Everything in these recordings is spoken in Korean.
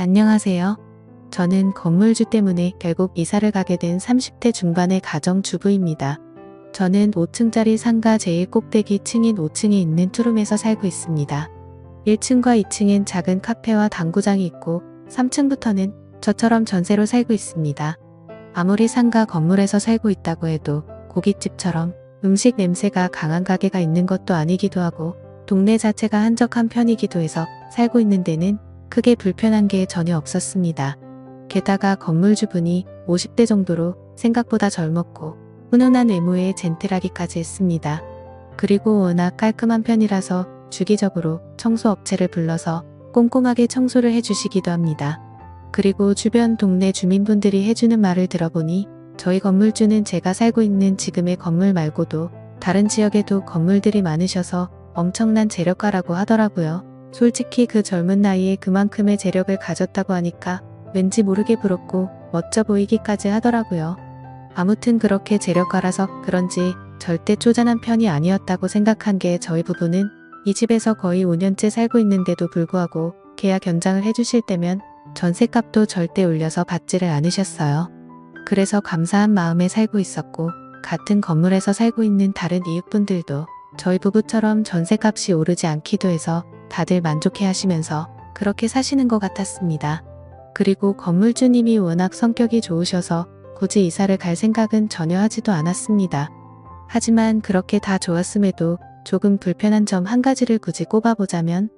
안녕하세요. 저는 건물주 때문에 결국 이사를 가게 된 30대 중반의 가정주부입니다. 저는 5층짜리 상가 제일 꼭대기 층인 5층에 있는 투룸에서 살고 있습니다. 1층과 2층엔 작은 카페와 당구장이 있고 3층부터는 저처럼 전세로 살고 있습니다. 아무리 상가 건물에서 살고 있다고 해도 고깃집처럼 음식 냄새가 강한 가게가 있는 것도 아니기도 하고 동네 자체가 한적한 편이기도 해서 살고 있는 데는 크게 불편한 게 전혀 없었습니다. 게다가 건물주분이 50대 정도로 생각보다 젊었고 훈훈한 외모에 젠틀하기까지 했습니다. 그리고 워낙 깔끔한 편이라서 주기적으로 청소업체를 불러서 꼼꼼하게 청소를 해주시기도 합니다. 그리고 주변 동네 주민분들이 해주는 말을 들어보니 저희 건물주는 제가 살고 있는 지금의 건물 말고도 다른 지역에도 건물들이 많으셔서 엄청난 재력가라고 하더라고요. 솔직히 그 젊은 나이에 그만큼의 재력을 가졌다고 하니까 왠지 모르게 부럽고 멋져 보이기까지 하더라고요. 아무튼 그렇게 재력가라서 그런지 절대 쪼잔한 편이 아니었다고 생각한 게 저희 부부는 이 집에서 거의 5년째 살고 있는데도 불구하고 계약 연장을 해주실 때면 전셋값도 절대 올려서 받지를 않으셨어요. 그래서 감사한 마음에 살고 있었고 같은 건물에서 살고 있는 다른 이웃분들도 저희 부부처럼 전셋값이 오르지 않기도 해서 다들 만족해 하시면서 그렇게 사시는 것 같았습니다. 그리고 건물주님이 워낙 성격이 좋으셔서 굳이 이사를 갈 생각은 전혀 하지도 않았습니다. 하지만 그렇게 다 좋았음에도 조금 불편한 점 한 가지를 굳이 꼽아보자면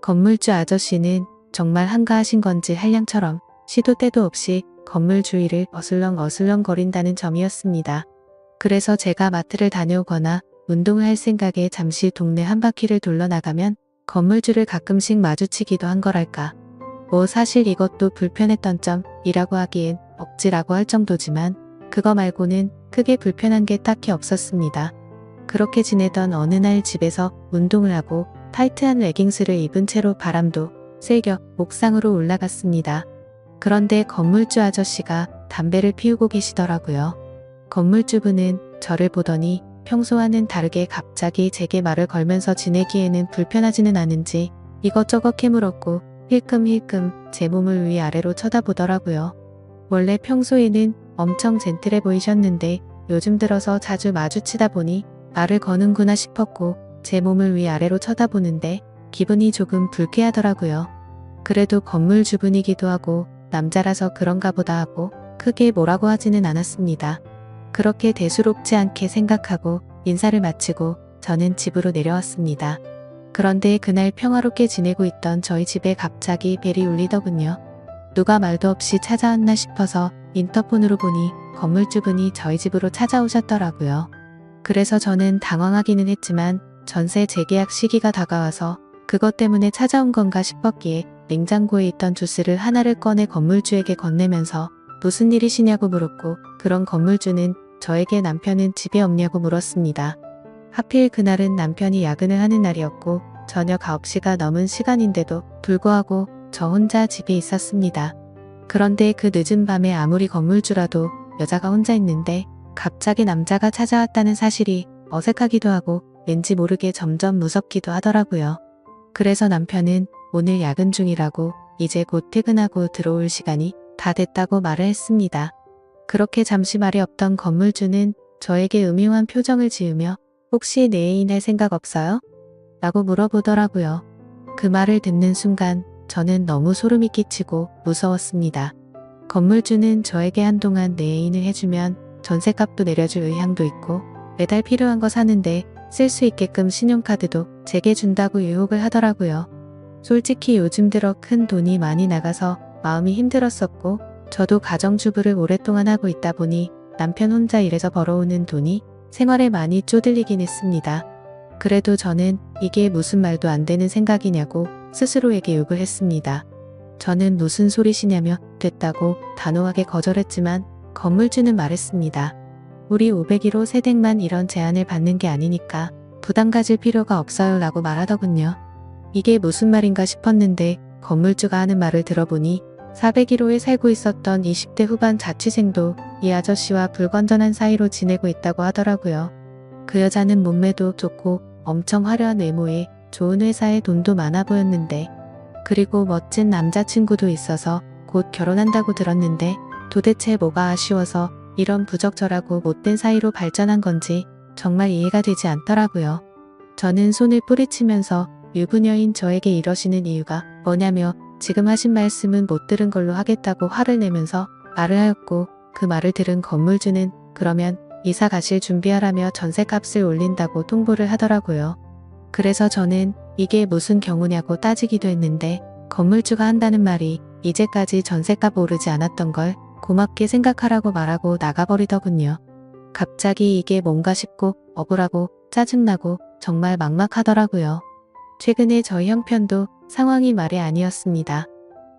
건물주 아저씨는 정말 한가하신 건지 한량처럼 시도 때도 없이 건물 주위를 어슬렁 거린다는 점이었습니다. 그래서 제가 마트를 다녀오거나 운동을 할 생각에 잠시 동네 한 바퀴를 둘러나가면 건물주를 가끔씩 마주치기도 한 거랄까. 뭐 사실 이것도 불편했던 점이라고 하기엔 억지라고 할 정도지만 그거 말고는 크게 불편한 게 딱히 없었습니다. 그렇게 지내던 어느 날 집에서 운동을 하고 타이트한 레깅스를 입은 채로 바람도 쐐겨 옥상으로 올라갔습니다. 그런데 건물주 아저씨가 담배를 피우고 계시더라고요. 건물주분은 저를 보더니 평소와는 다르게 갑자기 제게 말을 걸면서 지내기에는 불편하지는 않은지 이것저것 캐물었고 힐끔힐끔 제 몸을 위아래로 쳐다보더라고요. 원래 평소에는 엄청 젠틀해 보이셨는데 요즘 들어서 자주 마주치다 보니 말을 거는구나 싶었고 제 몸을 위아래로 쳐다보는데 기분이 조금 불쾌하더라고요. 그래도 건물 주분이기도 하고 남자라서 그런가 보다 하고 크게 뭐라고 하지는 않았습니다. 그렇게 대수롭지 않게 생각하고 인사를 마치고 저는 집으로 내려왔습니다. 그런데 그날 평화롭게 지내고 있던 저희 집에 갑자기 벨이 울리더군요. 누가 말도 없이 찾아왔나 싶어서 인터폰으로 보니 건물주분이 저희 집으로 찾아오셨더라고요. 그래서 저는 당황하기는 했지만 전세 재계약 시기가 다가와서 그것 때문에 찾아온 건가 싶었기에 냉장고에 있던 주스를 하나를 꺼내 건물주에게 건네면서 무슨 일이시냐고 물었고 그런 건물주는 저에게 남편은 집에 없냐고 물었습니다. 하필 그날은 남편이 야근을 하는 날이었고 저녁 9시가 넘은 시간인데도 불구하고 저 혼자 집에 있었습니다. 그런데 그 늦은 밤에 아무리 건물주라도 여자가 혼자 있는데 갑자기 남자가 찾아왔다는 사실이 어색하기도 하고 왠지 모르게 점점 무섭기도 하더라고요. 그래서 남편은 오늘 야근 중이라고 이제 곧 퇴근하고 들어올 시간이 다 됐다고 말을 했습니다. 그렇게 잠시 말이 없던 건물주는 저에게 음흉한 표정을 지으며 혹시 내 애인 할 생각 없어요? 라고 물어보더라고요. 그 말을 듣는 순간 저는 너무 소름이 끼치고 무서웠습니다. 건물주는 저에게 한동안 내 애인을 해주면 전셋값도 내려줄 의향도 있고 매달 필요한 거 사는데 쓸 수 있게끔 신용카드도 제게 준다고 유혹을 하더라고요. 솔직히 요즘 들어 큰 돈이 많이 나가서 마음이 힘들었었고 저도 가정주부를 오랫동안 하고 있다 보니 남편 혼자 일해서 벌어오는 돈이 생활에 많이 쪼들리긴 했습니다. 그래도 저는 이게 무슨 말도 안 되는 생각이냐고 스스로에게 욕을 했습니다. 저는 무슨 소리시냐며 됐다고 단호하게 거절했지만 건물주는 말했습니다. 우리 501호 세댁만 이런 제안을 받는 게 아니니까 부담 가질 필요가 없어요 라고 말하더군요. 이게 무슨 말인가 싶었는데 건물주가 하는 말을 들어보니 401호에 살고 있었던 20대 후반 자취생도 이 아저씨와 불건전한 사이로 지내고 있다고 하더라고요. 그 여자는 몸매도 좋고 엄청 화려한 외모에 좋은 회사에 돈도 많아 보였는데 그리고 멋진 남자친구도 있어서 곧 결혼한다고 들었는데 도대체 뭐가 아쉬워서 이런 부적절하고 못된 사이로 발전한 건지 정말 이해가 되지 않더라고요. 저는 손을 뿌리치면서 유부녀인 저에게 이러시는 이유가 뭐냐며 지금 하신 말씀은 못 들은 걸로 하겠다고 화를 내면서 말을 하였고, 그 말을 들은 건물주는 그러면 이사 가실 준비하라며 전셋값을 올린다고 통보를 하더라고요. 그래서 저는 이게 무슨 경우냐고 따지기도 했는데 건물주가 한다는 말이 이제까지 전셋값 오르지 않았던 걸 고맙게 생각하라고 말하고 나가버리더군요. 갑자기 이게 뭔가 싶고 억울하고 짜증나고 정말 막막하더라고요. 최근에 저희 형편도 상황이 말이 아니었습니다.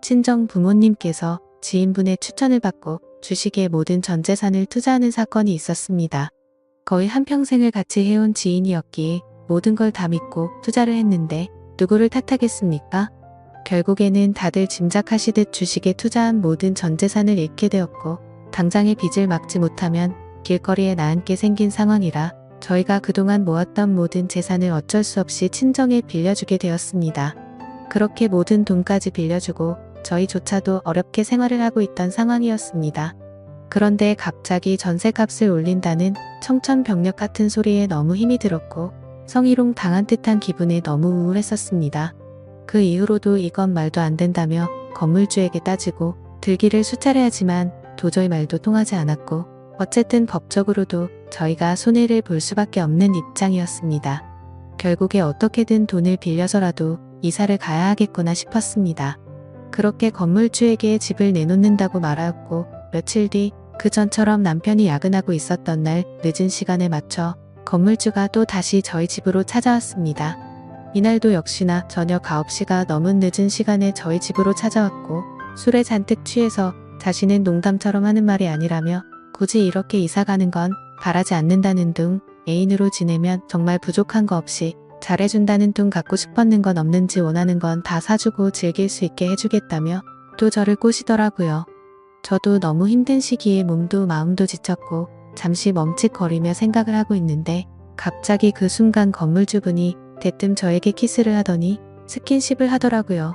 친정 부모님께서 지인분의 추천을 받고 주식에 모든 전 재산을 투자하는 사건이 있었습니다. 거의 한평생을 같이 해온 지인이었기에 모든 걸 다 믿고 투자를 했는데 누구를 탓하겠습니까? 결국에는 다들 짐작하시듯 주식에 투자한 모든 전 재산을 잃게 되었고, 당장의 빚을 막지 못하면 길거리에 나앉게 생긴 상황이라 저희가 그동안 모았던 모든 재산을 어쩔 수 없이 친정에 빌려주게 되었습니다. 그렇게 모든 돈까지 빌려주고 저희조차도 어렵게 생활을 하고 있던 상황이었습니다. 그런데 갑자기 전셋값을 올린다는 청천벽력 같은 소리에 너무 힘이 들었고 성희롱 당한 듯한 기분에 너무 우울했었습니다. 그 이후로도 이건 말도 안 된다며 건물주에게 따지고 들기를 수차례 하지만 도저히 말도 통하지 않았고, 어쨌든 법적으로도 저희가 손해를 볼 수밖에 없는 입장이었습니다. 결국에 어떻게든 돈을 빌려서라도 이사를 가야 하겠구나 싶었습니다. 그렇게 건물주에게 집을 내놓는다고 말하였고, 며칠 뒤 그 전처럼 남편이 야근하고 있었던 날 늦은 시간에 맞춰 건물주가 또 다시 저희 집으로 찾아왔습니다. 이날도 역시나 저녁 9시가 넘은 늦은 시간에 저희 집으로 찾아왔고, 술에 잔뜩 취해서 자신은 농담처럼 하는 말이 아니라며 굳이 이렇게 이사가는 건 바라지 않는다는 둥, 애인으로 지내면 정말 부족한 거 없이 잘해준다는 둥, 갖고 싶었는 건 없는지 원하는 건 다 사주고 즐길 수 있게 해주겠다며 또 저를 꼬시더라고요. 저도 너무 힘든 시기에 몸도 마음도 지쳤고 잠시 멈칫거리며 생각을 하고 있는데 갑자기 그 순간 건물주분이 대뜸 저에게 키스를 하더니 스킨십을 하더라고요.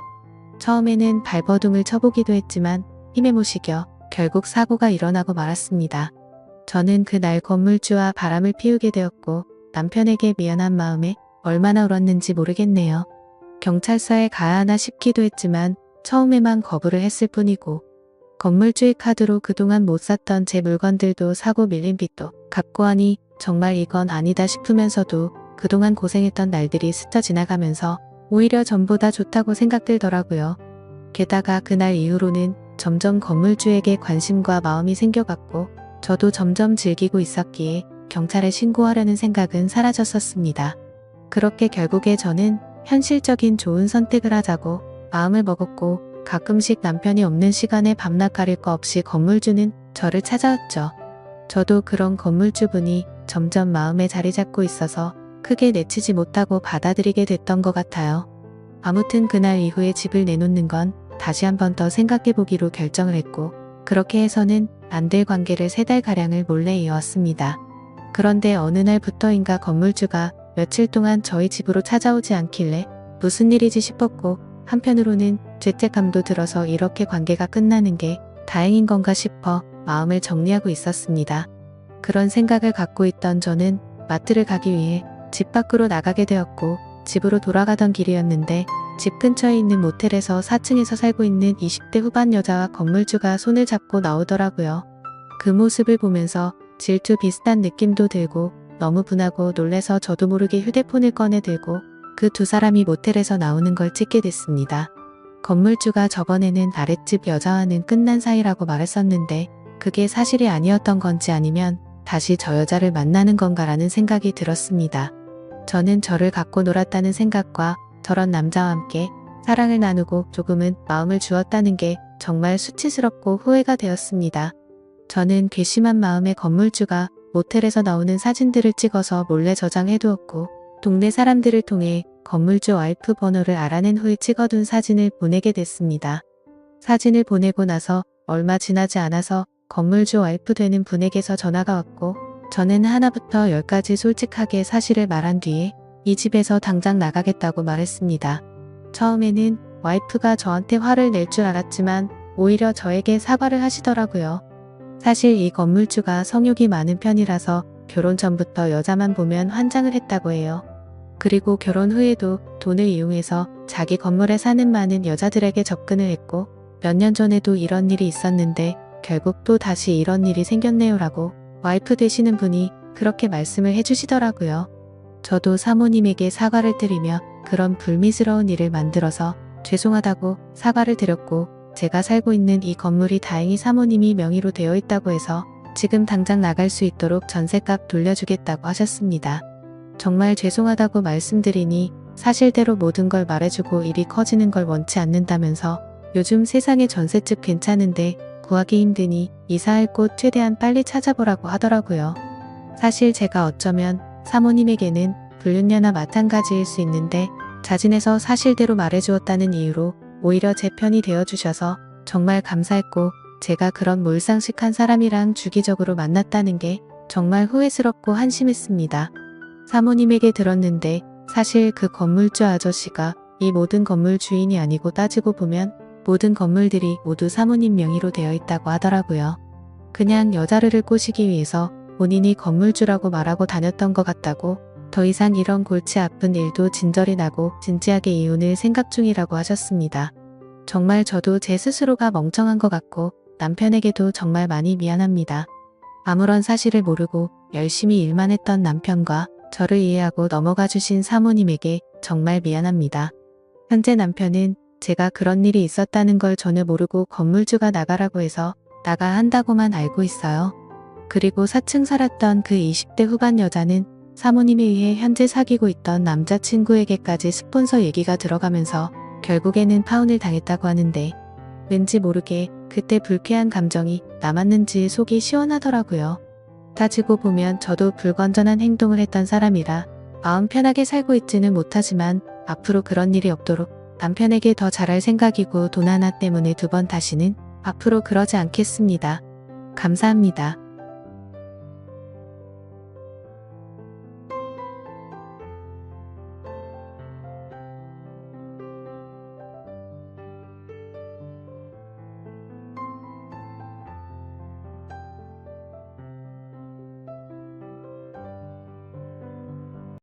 처음에는 발버둥을 쳐보기도 했지만 힘에 못 이겨 결국 사고가 일어나고 말았습니다. 저는 그날 건물주와 바람을 피우게 되었고 남편에게 미안한 마음에 얼마나 울었는지 모르겠네요. 경찰서에 가야 하나 싶기도 했지만 처음에만 거부를 했을 뿐이고, 건물주의 카드로 그동안 못 샀던 제 물건들도 사고 밀린 빚도 갚고 하니 정말 이건 아니다 싶으면서도 그동안 고생했던 날들이 스쳐 지나가면서 오히려 전보다 좋다고 생각들더라고요. 게다가 그날 이후로는 점점 건물주에게 관심과 마음이 생겨갔고 저도 점점 즐기고 있었기에 경찰에 신고하려는 생각은 사라졌었습니다. 그렇게 결국에 저는 현실적인 좋은 선택을 하자고 마음을 먹었고, 가끔씩 남편이 없는 시간에 밤낮 가릴 거 없이 건물주는 저를 찾아왔죠. 저도 그런 건물주분이 점점 마음에 자리 잡고 있어서 크게 내치지 못하고 받아들이게 됐던 것 같아요. 아무튼 그날 이후에 집을 내놓는 건 다시 한 번 더 생각해보기로 결정을 했고, 그렇게 해서는 안 될 관계를 3달가량을 몰래 이어왔습니다. 그런데 어느 날부터인가 건물주가 며칠 동안 저희 집으로 찾아오지 않길래 무슨 일이지 싶었고, 한편으로는 죄책감도 들어서 이렇게 관계가 끝나는 게 다행인 건가 싶어 마음을 정리하고 있었습니다. 그런 생각을 갖고 있던 저는 마트를 가기 위해 집 밖으로 나가게 되었고, 집으로 돌아가던 길이었는데 집 근처에 있는 모텔에서 4층에서 살고 있는 20대 후반 여자와 건물주가 손을 잡고 나오더라고요. 그 모습을 보면서 질투 비슷한 느낌도 들고 너무 분하고 놀래서 저도 모르게 휴대폰을 꺼내 들고 그 두 사람이 모텔에서 나오는 걸 찍게 됐습니다. 건물주가 저번에는 아랫집 여자와는 끝난 사이라고 말했었는데 그게 사실이 아니었던 건지 아니면 다시 저 여자를 만나는 건가라는 생각이 들었습니다. 저는 저를 갖고 놀았다는 생각과 저런 남자와 함께 사랑을 나누고 조금은 마음을 주었다는 게 정말 수치스럽고 후회가 되었습니다. 저는 괘씸한 마음에 건물주가 모텔에서 나오는 사진들을 찍어서 몰래 저장해두었고, 동네 사람들을 통해 건물주 와이프 번호를 알아낸 후에 찍어둔 사진을 보내게 됐습니다. 사진을 보내고 나서 얼마 지나지 않아서 건물주 와이프 되는 분에게서 전화가 왔고, 저는 하나부터 10까지 솔직하게 사실을 말한 뒤에 이 집에서 당장 나가겠다고 말했습니다. 처음에는 와이프가 저한테 화를 낼 줄 알았지만 오히려 저에게 사과를 하시더라고요. 사실 이 건물주가 성욕이 많은 편이라서 결혼 전부터 여자만 보면 환장을 했다고 해요. 그리고 결혼 후에도 돈을 이용해서 자기 건물에 사는 많은 여자들에게 접근을 했고 몇 년 전에도 이런 일이 있었는데 결국 또 다시 이런 일이 생겼네요라고 와이프 되시는 분이 그렇게 말씀을 해주시더라고요. 저도 사모님에게 사과를 드리며 그런 불미스러운 일을 만들어서 죄송하다고 사과를 드렸고 제가 살고 있는 이 건물이 다행히 사모님이 명의로 되어 있다고 해서 지금 당장 나갈 수 있도록 전셋값 돌려주겠다고 하셨습니다. 정말 죄송하다고 말씀드리니 사실대로 모든 걸 말해주고 일이 커지는 걸 원치 않는다면서 요즘 세상에 전셋집 괜찮은데 구하기 힘드니 이사할 곳 최대한 빨리 찾아보라고 하더라고요. 사실 제가 어쩌면 사모님에게는 불륜녀나 마찬가지일 수 있는데 자진해서 사실대로 말해주었다는 이유로 오히려 제 편이 되어주셔서 정말 감사했고 제가 그런 몰상식한 사람이랑 주기적으로 만났다는 게 정말 후회스럽고 한심했습니다. 사모님에게 들었는데 사실 그 건물주 아저씨가 이 모든 건물 주인이 아니고 따지고 보면 모든 건물들이 모두 사모님 명의로 되어 있다고 하더라고요. 그냥 여자를 꼬시기 위해서 본인이 건물주라고 말하고 다녔던 것 같다고 더 이상 이런 골치 아픈 일도 진절이 나고 진지하게 이혼을 생각 중이라고 하셨습니다. 정말 저도 제 스스로가 멍청한 것 같고 남편에게도 정말 많이 미안합니다. 아무런 사실을 모르고 열심히 일만 했던 남편과 저를 이해하고 넘어가 주신 사모님에게 정말 미안합니다. 현재 남편은 제가 그런 일이 있었다는 걸 전혀 모르고 건물주가 나가라고 해서 나가 한다고만 알고 있어요. 그리고 4층 살았던 그 20대 후반 여자는 사모님에 의해 현재 사귀고 있던 남자친구에게까지 스폰서 얘기가 들어가면서 결국에는 파혼을 당했다고 하는데 왠지 모르게 그때 불쾌한 감정이 남았는지 속이 시원하더라고요. 따지고 보면 저도 불건전한 행동을 했던 사람이라 마음 편하게 살고 있지는 못하지만 앞으로 그런 일이 없도록 남편에게 더 잘할 생각이고 돈 하나 때문에 두 번 다시는 앞으로 그러지 않겠습니다. 감사합니다.